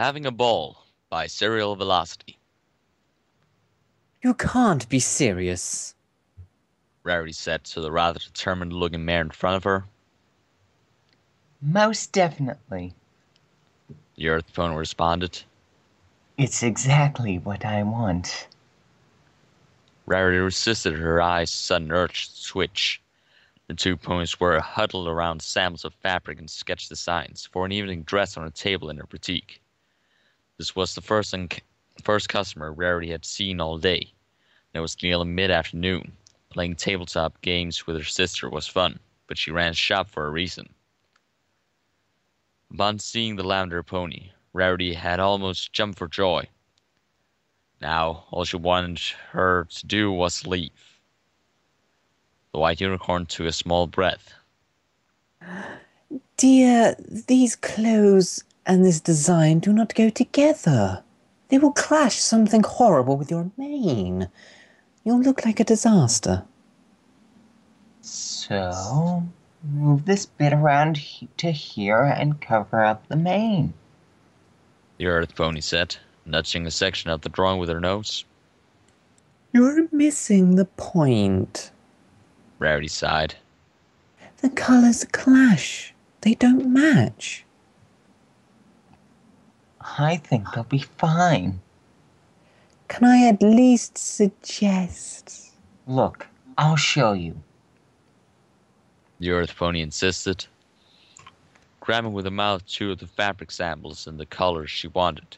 Having a Ball by Serial Velocity. You can't be serious. Rarity said to the rather determined-looking mare in front of her. Most definitely. The Earth Pony responded. It's exactly what I want. Rarity resisted her eyes' sudden urge to switch. The two ponies were huddled around samples of fabric and sketch designs for an evening dress on a table in her boutique. This was the first customer Rarity had seen all day, and it was nearly mid-afternoon. Playing tabletop games with her sister was fun, but she ran shop for a reason. Upon seeing the lavender pony, Rarity had almost jumped for joy. Now, all she wanted her to do was leave. The white unicorn took a small breath. Dear, these clothes and this design do not go together. They will clash something horrible with your mane. You'll look like a disaster. So, move this bit around to here and cover up the mane. The Earth Pony said, nudging a section of the drawing with her nose. You're missing the point. Rarity sighed. The colours clash. They don't match. I think they'll be fine. Can I at least suggest? Look, I'll show you. The Earth Pony insisted. Grabbing with her mouth two of the fabric samples and the colors she wanted,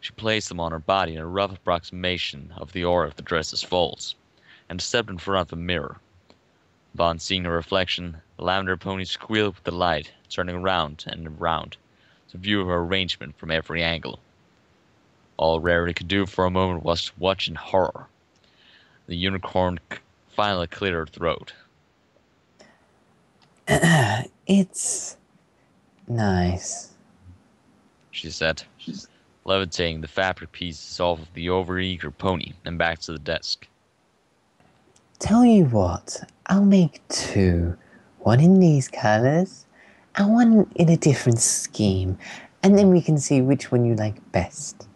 she placed them on her body in a rough approximation of the aura of the dress's folds, and stepped in front of the mirror. Upon seeing her reflection, the lavender pony squealed with delight, turning around and around to view her arrangement from every angle. All Rarity could do for a moment was to watch in horror. The unicorn finally cleared her throat. It's nice, she said, levitating the fabric pieces off of the overeager pony and back to the desk. Tell you what, I'll make two. One in these colours, and one in a different scheme, and then we can see which one you like best.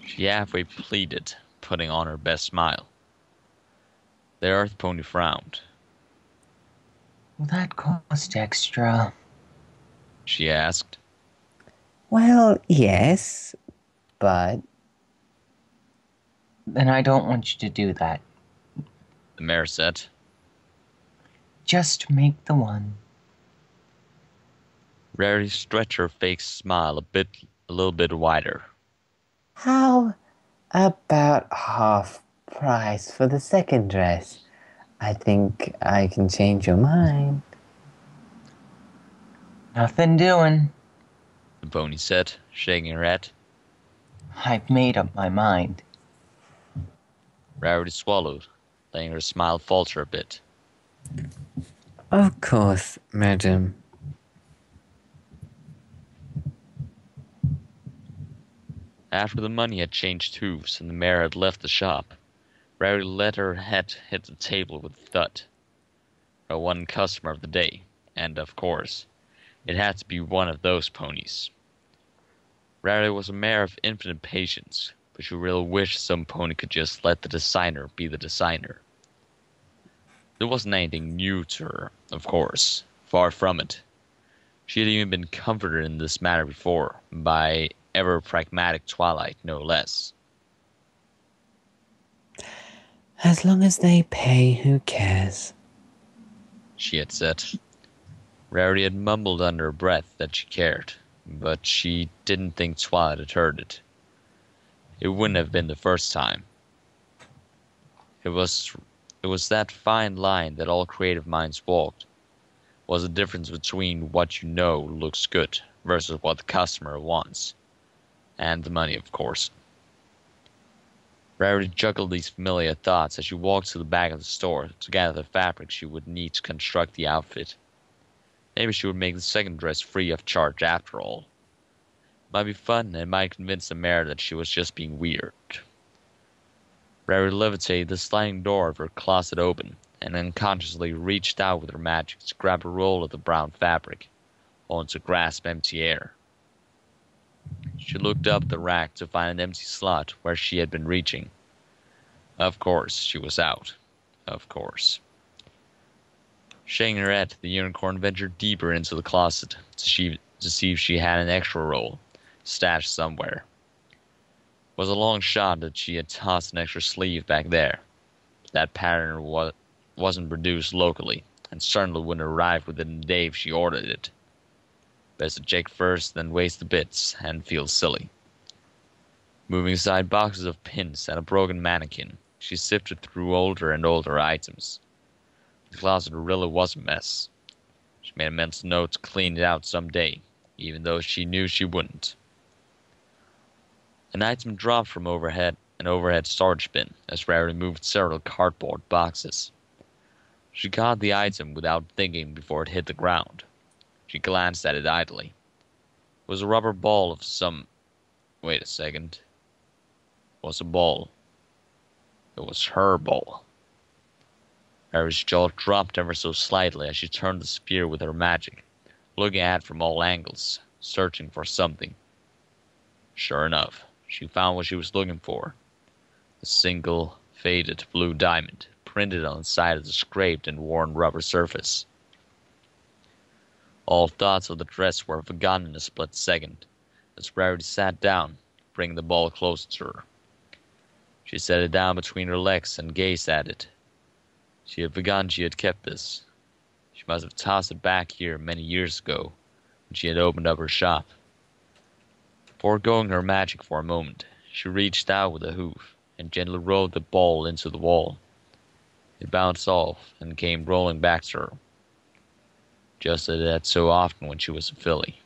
She halfway pleaded, putting on her best smile. The Earth Pony frowned. Will that cost extra? She asked. Well, yes, but... Then I don't want you to do that. The Mare said. Just make the one. Rarity stretched her fake smile a little bit wider. How about half price for the second dress? I think I can change your mind. Nothing doing. The pony said, shaking her head. I've made up my mind. Rarity swallowed, letting her smile falter a bit. Of course, madam. After the money had changed hooves and the Mare had left the shop, Rarity let her head hit the table with a thud. Her one customer of the day, and of course, it had to be one of those ponies. Rarity was a mare of infinite patience, but she really wished some pony could just let the designer be the designer. There wasn't anything new to her, of course, far from it. She had even been comforted in this matter before, by ever-pragmatic Twilight, no less. As long as they pay, who cares? She had said. Rarity had mumbled under her breath that she cared, but she didn't think Twilight had heard it. It wouldn't have been the first time. It was that fine line that all creative minds walked. Was the difference between what you know looks good versus what the customer wants. And the money, of course. Rarity juggled these familiar thoughts as she walked to the back of the store to gather the fabric she would need to construct the outfit. Maybe she would make the second dress free of charge after all. It might be fun and it might convince the Mare that she was just being weird. Rarity levitated the sliding door of her closet open and unconsciously reached out with her magic to grab a roll of the brown fabric, only to grasp empty air. She looked up the rack to find an empty slot where she had been reaching. Of course, she was out. Of course. Shaking her head, the unicorn ventured deeper into the closet to see if she had an extra roll stashed somewhere. It was a long shot that she had tossed an extra sleeve back there. That pattern wasn't produced locally, and certainly wouldn't arrive within the day if she ordered it. Best to check first, then waste the bits, and feel silly. Moving aside boxes of pins and a broken mannequin, she sifted through older and older items. The closet really was a mess. She made a mental note to clean it out someday, even though she knew she wouldn't. An item dropped from an overhead storage bin as Rarity moved several cardboard boxes. She caught the item without thinking before it hit the ground. She glanced at it idly. It was a rubber ball of some... Wait a second. It was a ball. It was her ball. Rarity's jaw dropped ever so slightly as she turned the sphere with her magic, looking at it from all angles, searching for something. Sure enough, she found what she was looking for. A single, faded blue diamond, printed on the side of the scraped and worn rubber surface. All thoughts of the dress were forgotten in a split second, as Rarity sat down, bringing the ball closer to her. She set it down between her legs and gazed at it. She had forgotten she had kept this. She must have tossed it back here many years ago, when she had opened up her shop. Foregoing her magic for a moment, she reached out with a hoof and gently rolled the ball into the wall. It bounced off and came rolling back to her, just as it had so often when she was a filly.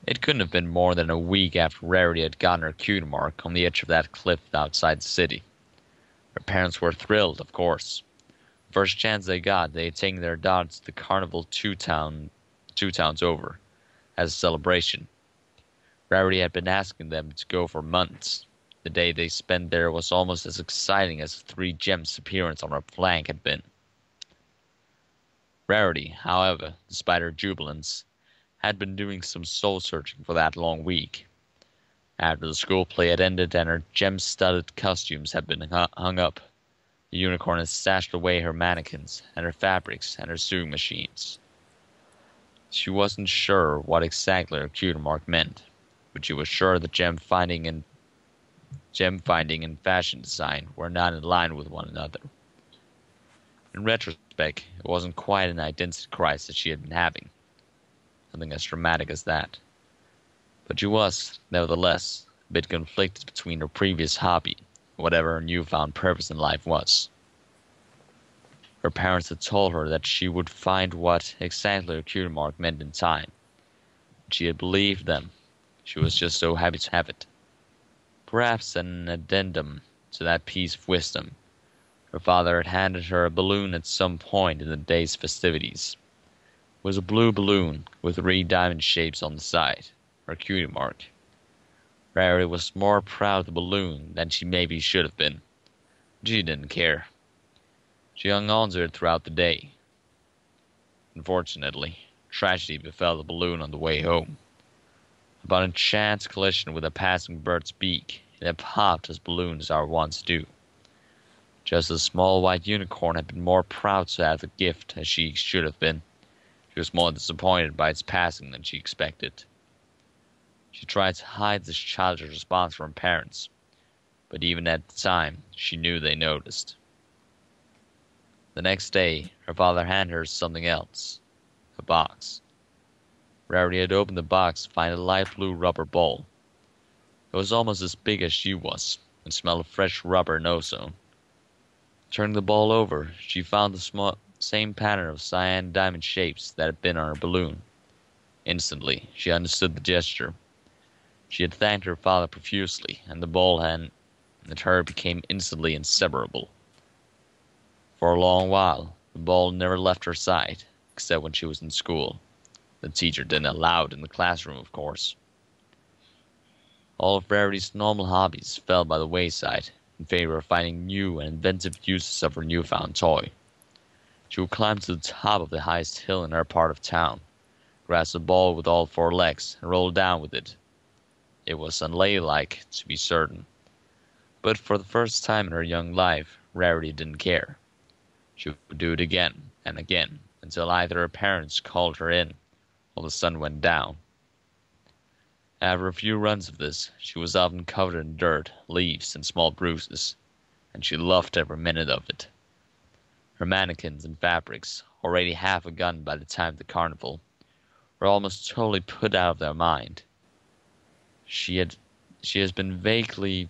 It couldn't have been more than a week after Rarity had gotten her cutie mark on the edge of that cliff outside the city. Her parents were thrilled, of course. The first chance they got, they had taken their daughter to the carnival two towns over, as a celebration. Rarity had been asking them to go for months. The day they spent there was almost as exciting as the 3 gems' appearance on her flank had been. Rarity, however, despite her jubilance, had been doing some soul-searching for that long week. After the school play had ended and her gem-studded costumes had been hung up, the unicorn had stashed away her mannequins and her fabrics and her sewing machines. She wasn't sure what exactly her cutie mark meant, but she was sure that gem finding and fashion design were not in line with one another. In retrospect, it wasn't quite an identity crisis she had been having. Nothing as dramatic as that. But she was, nevertheless, a bit conflicted between her previous hobby and whatever her newfound purpose in life was. Her parents had told her that she would find what exactly her cutie mark meant in time. She had believed them. She was just so happy to have it. Perhaps an addendum to that piece of wisdom. Her father had handed her a balloon at some point in the day's festivities. It was a blue balloon with 3 diamond shapes on the side, her cutie mark. Rarity was more proud of the balloon than she maybe should have been. She didn't care. She hung on to it throughout the day. Unfortunately, tragedy befell the balloon on the way home. Upon a chance collision with a passing bird's beak, it had popped as balloons are wont to do. Just as the small white unicorn had been more proud to have the gift as she should have been, she was more disappointed by its passing than she expected. She tried to hide this childish response from her parents, but even at the time, she knew they noticed. The next day, her father handed her something else, a box. Rarity had opened the box to find a light blue rubber ball. It was almost as big as she was, and smelled of fresh rubber and ozone. Turning the ball over, she found the same pattern of cyan diamond shapes that had been on her balloon. Instantly, she understood the gesture. She had thanked her father profusely, and the ball and her became instantly inseparable. For a long while, the ball never left her side, except when she was in school. The teacher didn't allow it in the classroom, of course. All of Rarity's normal hobbies fell by the wayside in favor of finding new and inventive uses of her newfound toy. She would climb to the top of the highest hill in her part of town, grasped the ball with all 4 legs, and rolled down with it. It was unladylike, to be certain. But for the first time in her young life, Rarity didn't care. She would do it again and again, until either her parents called her in, or the sun went down. After a few runs of this, she was often covered in dirt, leaves, and small bruises, and she loved every minute of it. Her mannequins and fabrics, already half a gun by the time of the carnival, were almost totally put out of their mind. She has been vaguely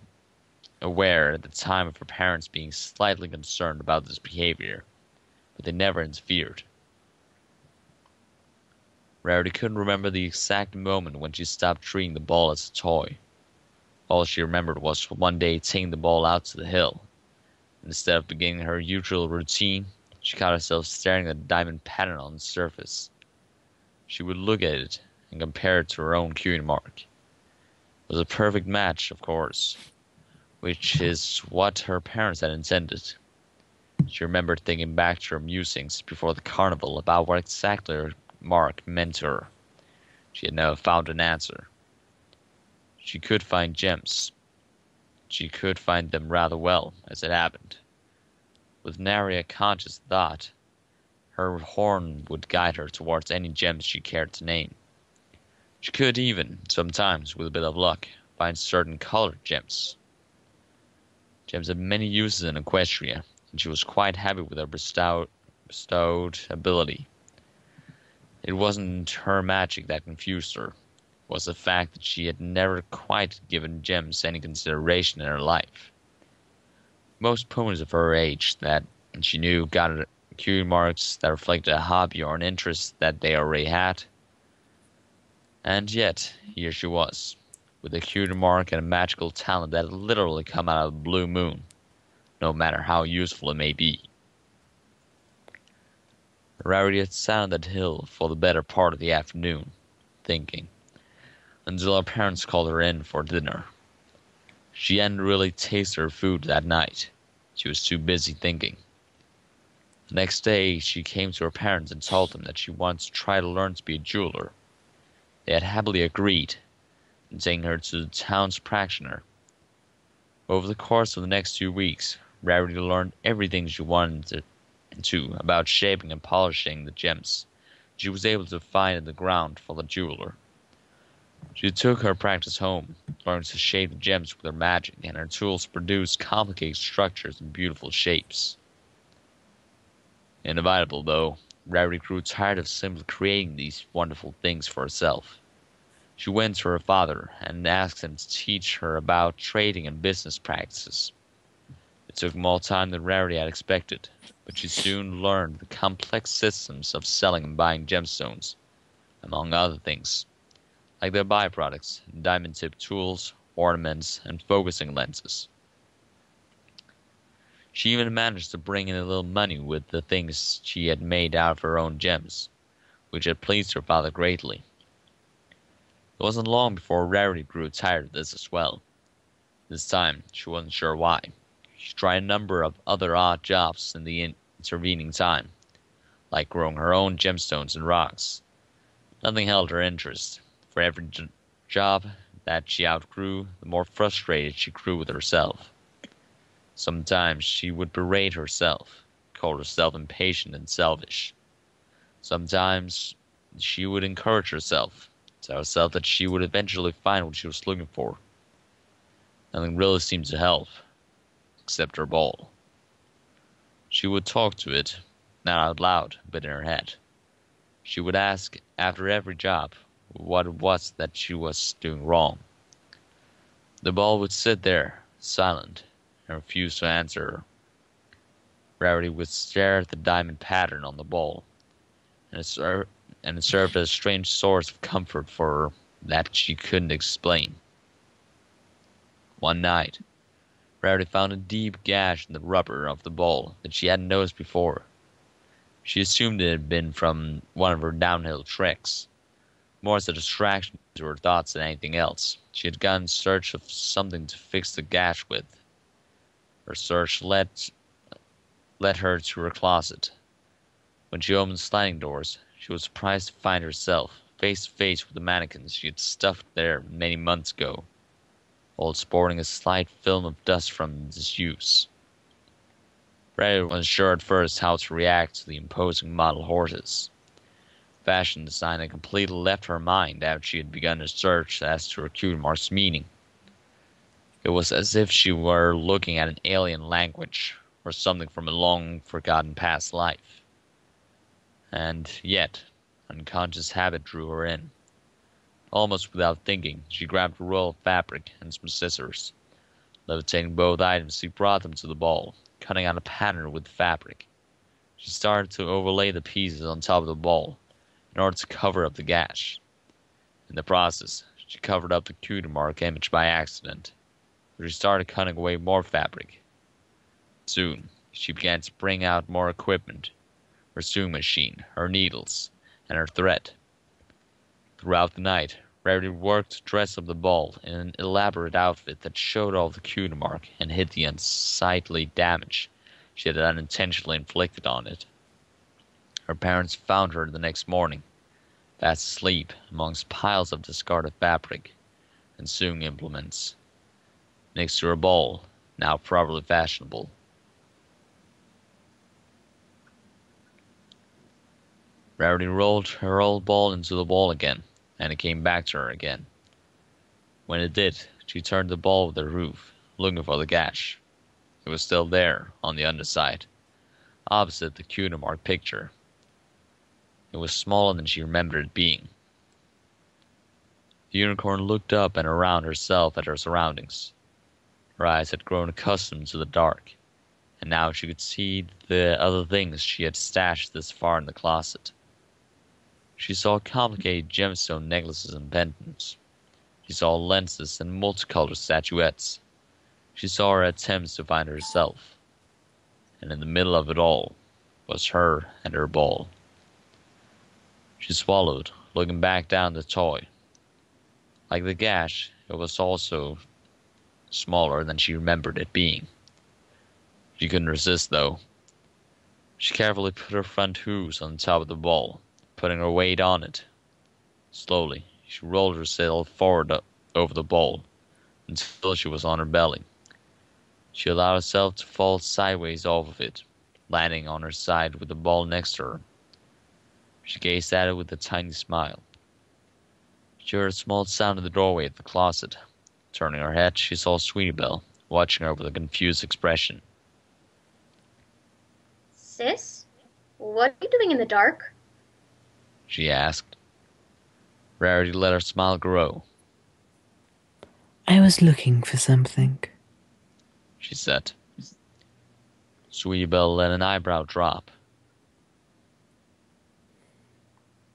aware at the time of her parents being slightly concerned about this behavior, but they never interfered. Rarity couldn't remember the exact moment when she stopped treating the ball as a toy. All she remembered was one day taking the ball out to the hill. Instead of beginning her usual routine, she caught herself staring at the diamond pattern on the surface. She would look at it and compare it to her own cutie mark. It was a perfect match, of course, which is what her parents had intended. She remembered thinking back to her musings before the carnival about what exactly her mark meant to her. She had never found an answer. She could find gems. She could find them rather well, as it happened. With nary a conscious thought, her horn would guide her towards any gems she cared to name. She could even, sometimes with a bit of luck, find certain colored gems. Gems had many uses in Equestria, and she was quite happy with her bestowed ability. It wasn't her magic that confused her. It was the fact that she had never quite given gems any consideration in her life. Most ponies of her age that she knew got cutie marks that reflected a hobby or an interest that they already had. And yet, here she was, with a cutie mark and a magical talent that had literally come out of the blue moon, no matter how useful it may be. Rarity had sat on that hill for the better part of the afternoon, thinking, until her parents called her in for dinner. She hadn't really tasted her food that night. She was too busy thinking. The next day, she came to her parents and told them that she wanted to try to learn to be a jeweler. They had happily agreed, and taking her to the town's practitioner. Over the course of the next 2 weeks, Rarity learned everything she wanted to about shaping and polishing the gems she was able to find in the ground for the jeweler. She took her practice home, learned to shape the gems with her magic, and her tools produced complicated structures and beautiful shapes. Inevitable, though, Rarity grew tired of simply creating these wonderful things for herself. She went to her father and asked him to teach her about trading and business practices. It took more time than Rarity had expected, but she soon learned the complex systems of selling and buying gemstones, among other things, like their byproducts, diamond-tipped tools, ornaments, and focusing lenses. She even managed to bring in a little money with the things she had made out of her own gems, which had pleased her father greatly. It wasn't long before Rarity grew tired of this as well. This time, she wasn't sure why. She tried a number of other odd jobs in the intervening time, like growing her own gemstones and rocks. Nothing held her interest. For every job that she outgrew, the more frustrated she grew with herself. Sometimes she would berate herself, call herself impatient and selfish. Sometimes she would encourage herself, tell herself that she would eventually find what she was looking for. Nothing really seemed to help, except her ball. She would talk to it, not out loud, but in her head. She would ask, after every job, what it was that she was doing wrong. The ball would sit there, silent, and refuse to answer her. Rarity would stare at the diamond pattern on the ball, and it served as a strange source of comfort for her that she couldn't explain. One night, Rarity found a deep gash in the rubber of the ball that she hadn't noticed before. She assumed it had been from one of her downhill treks, more as a distraction to her thoughts than anything else. She had gone in search of something to fix the gash with. Her search led her to her closet. When she opened the sliding doors, she was surprised to find herself face to face with the mannequins she had stuffed there many months ago, all sporting a slight film of dust from disuse. Rarity wasn't sure at first how to react to the imposing model horses. Fashion design had completely left her mind after she had begun her search as to her cutie mark's meaning. It was as if she were looking at an alien language, or something from a long-forgotten past life. And yet, unconscious habit drew her in. Almost without thinking, she grabbed a roll of fabric and some scissors. Levitating both items, she brought them to the ball, cutting out a pattern with the fabric. She started to overlay the pieces on top of the ball, in order to cover up the gash. In the process, she covered up the cutie mark image by accident, but she started cutting away more fabric. Soon, she began to bring out more equipment, her sewing machine, her needles, and her thread. Throughout the night, Rarity worked to dress up the ball in an elaborate outfit that showed off the cutie mark and hid the unsightly damage she had unintentionally inflicted on it. Her parents found her the next morning, fast asleep amongst piles of discarded fabric and sewing implements, next to her ball, now probably fashionable. Rarity rolled her old ball into the ball again, and it came back to her again. When it did, she turned the ball with the roof, looking for the gash. It was still there, on the underside, opposite the cutie mark picture. It was smaller than she remembered it being. The unicorn looked up and around herself at her surroundings. Her eyes had grown accustomed to the dark, and now she could see the other things she had stashed this far in the closet. She saw complicated gemstone necklaces and pendants. She saw lenses and multicolored statuettes. She saw her attempts to find herself. And in the middle of it all was her and her ball. She swallowed, looking back down the toy. Like the gash, it was also smaller than she remembered it being. She couldn't resist, though. She carefully put her front hooves on the top of the ball, putting her weight on it. Slowly, she rolled herself forward over the ball, until she was on her belly. She allowed herself to fall sideways off of it, landing on her side with the ball next to her. She gazed at it with a tiny smile. She heard a small sound in the doorway of the closet. Turning her head, she saw Sweetie Belle, watching her with a confused expression. Sis? What are you doing in the dark? She asked. Rarity let her smile grow. I was looking for something, she said. Sweetie Belle let an eyebrow drop.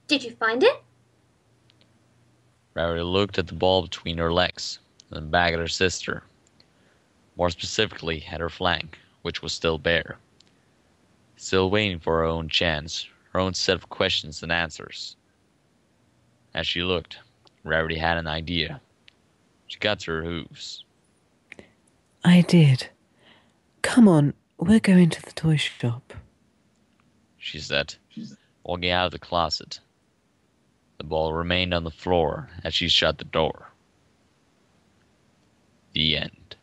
Did you find it? Rarity looked at the ball between her legs, and then back at her sister. More specifically, at her flank, which was still bare. Still waiting for her own chance, her own set of questions and answers. As she looked, Rarity had an idea. She got to her hooves. I did. Come on, we're going to the toy shop, she said, walking out of the closet. The ball remained on the floor as she shut the door. The end.